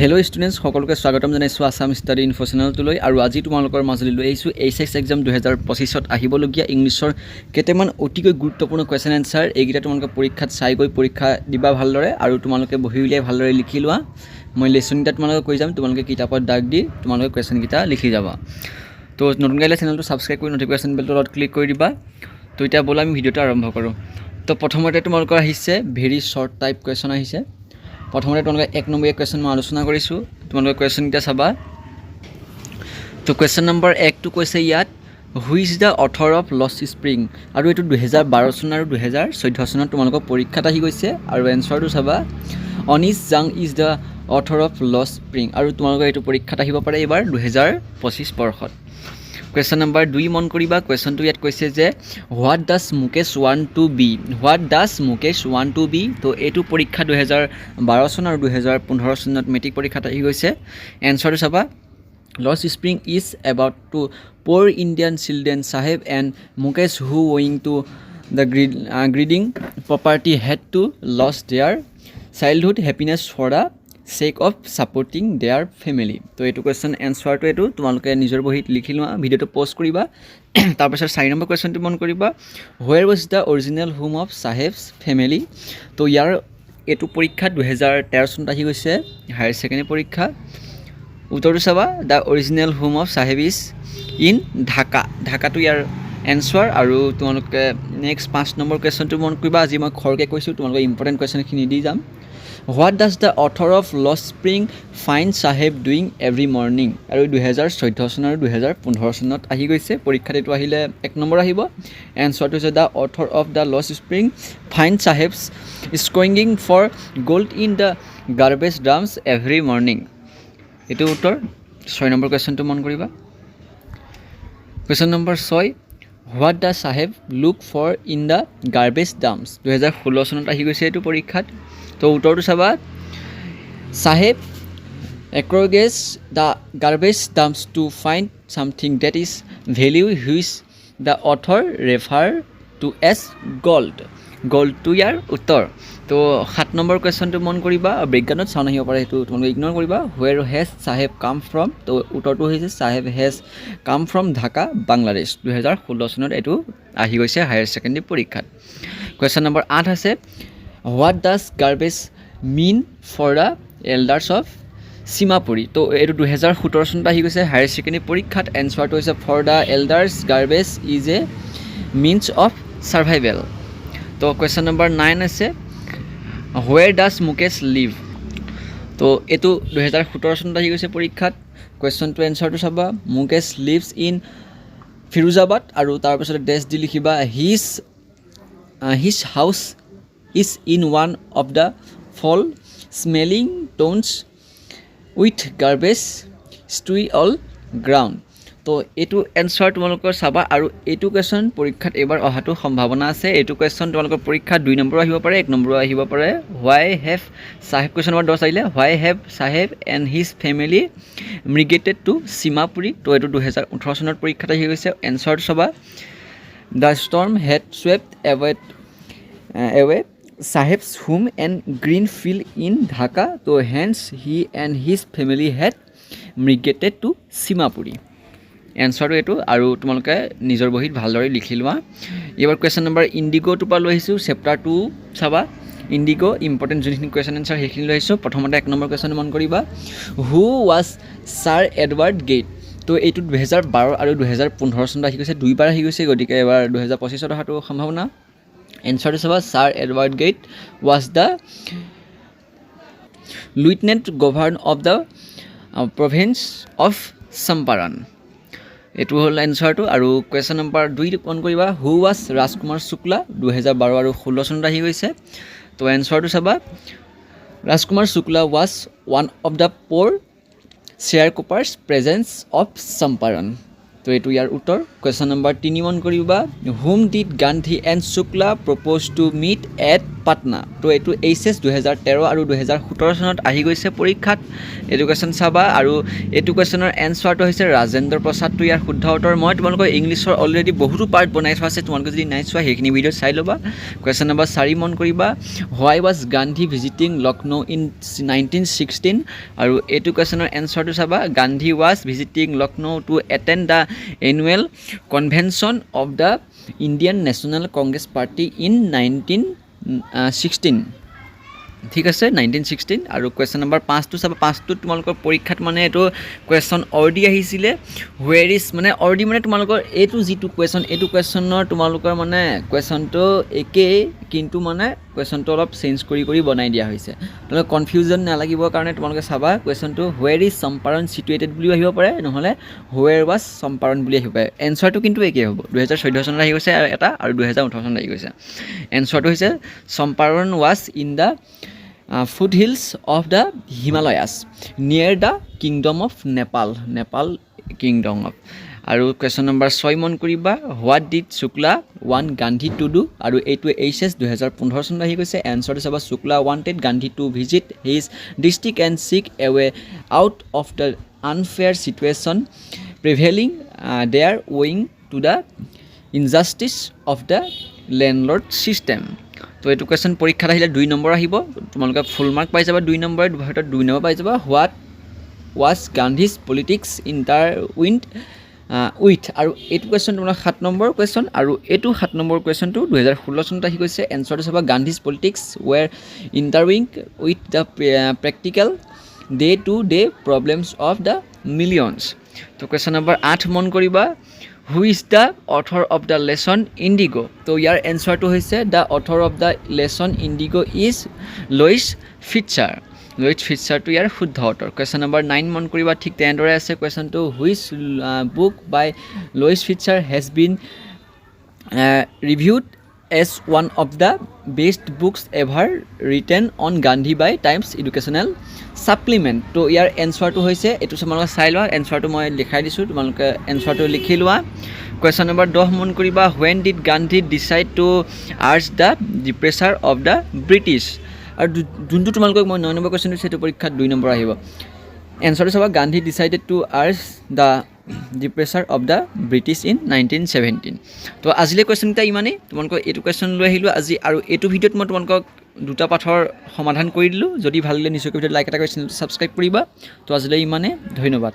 Hello' students সকলোকে স্বাগতম জনাইছোঁ আছাম ষ্টাডি ইনফো চেনেলটোলৈ আৰু আজি তোমালোকৰ মাজলৈ লৈ আহিছোঁ এইচএছ এক্সাম 2025ত আহিবলগীয়া ইংলিছৰ কেইটামান অতিকৈ গুৰুত্বপূৰ্ণ কুৱেশ্যন এনচাৰ এইকেইটা তোমালোকে পৰীক্ষাত চাই গৈ পৰীক্ষা দিবা ভালদৰে আৰু তোমালোকে বহি উলিয়াই ভালদৰে লিখি লোৱা মই লেচনকেইটা তোমালোকে কৈ যাম তোমালোকে কিতাপত দাগ দি তোমালোকে কুৱেশ্যনকেইটা লিখি যাবা তো নতুনকৈ আহিলে চেনেলটো ছাবস্ক্ৰাইব কৰি নটিফিকেশ্যন বেলটোত ক্লিক কৰি দিবা তো এতিয়া ব'লা আমি ভিডিঅ'টো আৰম্ভ কৰোঁ তো প্ৰথমতে তোমালোকৰ আহিছে ভেৰি শ্বৰ্ট টাইপ কুৱেশ্যন আহিছে প্ৰথমতে তোমালোকে এক নম্বৰীয়া কুৱেশ্যন মই আলোচনা কৰিছোঁ তোমালোকে কুৱেশ্যনকেইটা চাবা তো কুৱেশ্যন নম্বৰ 1টো কৈছে ইয়াত হু is the author of lost spring আৰু এইটো 2012 চন আৰু 2014 চনত তোমালোকৰ পৰীক্ষাত আহি গৈছে আৰু এনচাৰটো চাবা অনিছ জাং is the author of lost spring আৰু তোমালোকৰ এইটো পৰীক্ষাত আহিব পাৰে এইবাৰ 2025 বৰ্ষত কুৱেশ্যন নম্বৰ 2 মন কৰিবা কুৱেশ্যনটো ইয়াত কৈছে যে হোৱাট ডাজ মুকেশ ৱান টু বি তো এইটো পৰীক্ষা 2012 চন আৰু 2015 চনত মেট্ৰিক পৰীক্ষাত আহি গৈছে এনচাৰটো চাবা Lost Spring is about to poor Indian children Saheb and Mukesh who ৱিং to the grinding poverty had to lost their childhood happiness for the sake of supporting their family তো এইটো কুৱেশ্যন এনচাৰটো এইটো তোমালোকে নিজৰ বহীত লিখি লোৱা ভিডিঅ'টো প'ষ্ট কৰিবা তাৰপিছত 4 নম্বৰ কুৱেশ্যনটো মন কৰিবা where was the original home of Saheb's family তো ইয়াৰ এইটো পৰীক্ষা 2013 চনত আহি গৈছে হায়াৰ ছেকেণ্ডেৰী পৰীক্ষা উত্তৰটো চাবা the original home of Saheb is in ঢাকাটো ইয়াৰ এনচাৰ আৰু তোমালোকে নেক্সট 5 নম্বৰ কুৱেশ্যনটো মন কৰিবা আজি মই খৰকৈ কৈছোঁ তোমালোকে ইম্পৰ্টেণ্ট কুৱেশ্যনখিনি দি যাম what does the author of lost spring find Saheb doing every morning আৰু 2014 চন আৰু 2015 চনত আহি গৈছে পৰীক্ষাত এইটো আহিলে 1 নম্বৰ আহিব এনচাৰটো হৈছে the author of the Lost spring find Saheb's স্কোয়িং for gold in the garbage dumps every morning এইটো উত্তৰ 6 নম্বৰ কুৱেশ্যনটো মন কৰিবা question number 6 what the Saheb look for in the garbage dumps 2016 চনত আহি গৈছে এইটো পৰীক্ষাত তো উত্তৰটো চাবা Saheb scrounges the garbage dumps to find something that is value which the author refer to as গল্ডটো ইয়াৰ উত্তৰ তো 7 নম্বৰ কুৱেশ্যনটো মন কৰিবা বিজ্ঞানত চাউন আহিব পাৰে সেইটো তোমালোকে ইগন'ৰ কৰিবা হুৱেৰ হেজ চাহেব কাম ফ্ৰম তো উত্তৰটো হৈছে Saheb has come from Dhaka Bangladesh 2016 চনত এইটো আহি গৈছে হায়াৰ ছেকেণ্ডেৰী পৰীক্ষাত কুৱেশ্যন নম্বৰ 8 আছে what does garbage mean for the elders of Seemapuri তো এইটো 2017 চনত আহি গৈছে হায়াৰ ছেকেণ্ডেৰী পৰীক্ষাত এনচাৰটো হৈছে for the elders garbage is a means of survival তো কুৱেশ্যন নম্বৰ 9 আছে হুৱেৰ ডাজ মুকেশ লিভ তো এইটো 2017 চনত আহি গৈছে পৰীক্ষাত কুৱেশ্যনটো এনচাৰটো চাবা মুকেশ লিভছ ইন ফিৰোজাবাদ আৰু তাৰপিছতে ডেছ দি লিখিবা his house is in one of the foul smelling towns with garbage strewn all around তো এইটো এনচাৰ তোমালোকৰ চাবা আৰু এইটো কুৱেশ্যন পৰীক্ষাত এইবাৰ অহাটো সম্ভাৱনা আছে এইটো কুৱেশ্যন তোমালোকৰ পৰীক্ষাত 2 নম্বৰ আহিব পাৰে 1 নম্বৰ আহিব পাৰে why have Saheb question number 10 আহিলে why have Saheb and his family migrated to Seemapuri তো এইটো 2018 চনত পৰীক্ষাত আহি গৈছে এনচাৰটো চাবা the storm had swept away Saheb's home and green field in Dhaka তো hence he and his family had migrated to Seemapuri এনচাৰটো এইটো আৰু তোমালোকে নিজৰ বহীত ভালদৰে লিখি লোৱা এইবাৰ কুৱেশ্যন নম্বৰ ইণ্ডিগ'টোৰ পৰা লৈ আহিছোঁ চেপ্টাৰ 2 চাবা ইণ্ডিগ' ইম্পৰ্টেণ্ট যোনখিনি কুৱেশ্যন এনচাৰ সেইখিনি লৈ আহিছোঁ প্ৰথমতে 1 নম্বৰ কুৱেশ্যন মন কৰিবা who was sir Edward gate তো এইটো 2012 আৰু 2015 চনত আহি গৈছে দুইবাৰ আহি গৈছে গতিকে এবাৰ 2025ত অহাটো সম্ভাৱনা এনচাৰটো চাবা sir Edward Gait was the lieutenant governor of the province of Champaran এইটো হ'ল এনচাৰটো আৰু কুৱেশ্যন নম্বৰ 2 মন কৰিবা হু ৱাজ ৰাজকুমাৰ শুক্লা 2012 আৰু 16 চনত আহি গৈছে তো এনচাৰটো চাবা Rajkumar Shukla was one of the poor sharecroppers peasants of Champaran তো এইটো ইয়াৰ উত্তৰ কুৱেশ্যন নম্বৰ 3 মন কৰিবা whom did Gandhi and Shukla propose to meet at Patna. তো এইটো HS 2013 আৰু 2017 চনত আহি গৈছে পৰীক্ষাত। এইটো কুৱেশ্যন চাবা আৰু এইটো কুৱেশ্যনৰ এনচাৰটো হৈছে ৰাজেন্দ্ৰ প্ৰসাদ। তো ইয়াৰ শুদ্ধ উত্তৰ মই তোমালোকৰ ইংলিছৰ অলৰেডি বহুতো পাৰ্ট বনাই থোৱা আছে, তোমালোকে যদি নাই চোৱা সেইখিনি ভিডিঅ' চাই ল'বা। কুৱেশ্যন নম্বৰ 4 মন কৰিবা, why was Gandhi visiting Lucknow in 1916। আৰু এইটো কুৱেশ্যনৰ এনচাৰটো চাবা, Gandhi was visiting Lucknow to attend the annual convention of the Indian National Congress party in 1916। ঠিক আছে, 1916। আৰু কুৱেশ্যন নম্বৰ 5টো চাবা, 5টোত তোমালোকৰ পৰীক্ষাত মানে এইটো কুৱেশ্যন অৰ্ডি আহিছিলে। হুৱেৰ ইজ মানে অৰ্ডি মানে তোমালোকৰ এইটো যিটো কুৱেশ্যন, এইটো কুৱেশ্যনৰ তোমালোকৰ মানে কুৱেশ্যনটো একেই, কিন্তু মানে কুৱেশ্যনটো অলপ চেঞ্জ কৰি বনাই দিয়া হৈছে। তোমালোকে কনফিউজন নালাগিবৰ কাৰণে তোমালোকে চাবা কুৱেশ্যনটো হুৱেৰ ইজ চম্পাৰণ ছিটুৱেটেড বুলিও আহিব পাৰে, নহ'লে হুৱেৰ ৱাজ চম্পাৰণ বুলি আহিব পাৰে। এনচাৰটো কিন্তু একেই হ'ব। 2014 চনত আহি গৈছে এটা আৰু 2018 চনত আহি গৈছে। এনচাৰটো হৈছে Champaran was in the foothills of the Himalayas near the kingdom of Nepal kingdom of. আৰু কুৱেশ্যন নম্বৰ 6 মন কৰিবা, হোৱাট ডিড শুক্লা ৱান গান্ধী টু ডু। আৰু এইটো HS 2015 চনত আহি গৈছে। এনচাৰটো চাবা, Shukla wanted Gandhi to visit his district and seek a way out of the unfair situation prevailing there ৱিং to the injustice of the landlord system. তো এইটো কুৱেশ্যন পৰীক্ষাত আহিলে 2 নম্বৰ আহিব, তোমালোকে ফুল মাৰ্ক পাই যাবা 2 নম্বৰ, ভিতৰত 2 নম্বৰ পাই যাবা। What was Gandhi's politics intertwined with. আৰু এইটো কুৱেশ্যন তোমাৰ 7 নম্বৰ কুৱেশ্যন, আৰু এইটো 7 নম্বৰ কুৱেশ্যনটো 2016 চনত আহি গৈছে। এনচাৰটো চাবা, Gandhi's politics were intertwined with the practical day to day problems of the millions. তো কুৱেশ্যন নম্বৰ 8 মন কৰিবা, who is the author of the lesson Indigo'. তো ইয়াৰ এনচাৰটো হৈছে, the author of the lesson Indigo' is Louis Fischer. Louis ফিটচাৰটো ইয়াৰ শুদ্ধ উত্তৰ। কুৱেশ্যন নম্বৰ 9 মন কৰিবা, ঠিক তেনেদৰে আছে কুৱেশ্যনটো, which book by Louis Fischer has been reviewed as one of the best books ever written on Gandhi by Times Educational Supplement. তো ইয়াৰ এনচাৰটো হৈছে, এইটো তোমালোকে চাই লোৱা, এনচাৰটো মই লিখাই দিছোঁ, তোমালোকে এনচাৰটো লিখি লোৱা। কুৱেশ্যন নম্বৰ 10 মন কৰিবা, when did Gandhi decide to urge the departure of the British. আৰু যোনটো তোমালোকক মই 9 নম্বৰ কুৱেশ্যন দিছোঁ, সেইটো পৰীক্ষাত 2 নম্বৰ আহিব। এনচাৰটো চাবা, Gandhi decided to urge the departure of the British in 1917। তো আজিলৈ কুৱেশ্যনকেইটা ইমানেই, তোমালোকক এইটো কুৱেশ্যন লৈ আহিলোঁ আজি। আৰু এইটো ভিডিঅ'ত মই তোমালোকক 2টা পাঠৰ সমাধান কৰি দিলোঁ। যদি ভাল লাগিলে নিশ্চয়কৈ ভিডিঅ'ত লাইক এটা কৰি চেনেলটো ছাবস্ক্ৰাইব কৰিবা। তো আজিলৈ ইমানেই, ধন্যবাদ।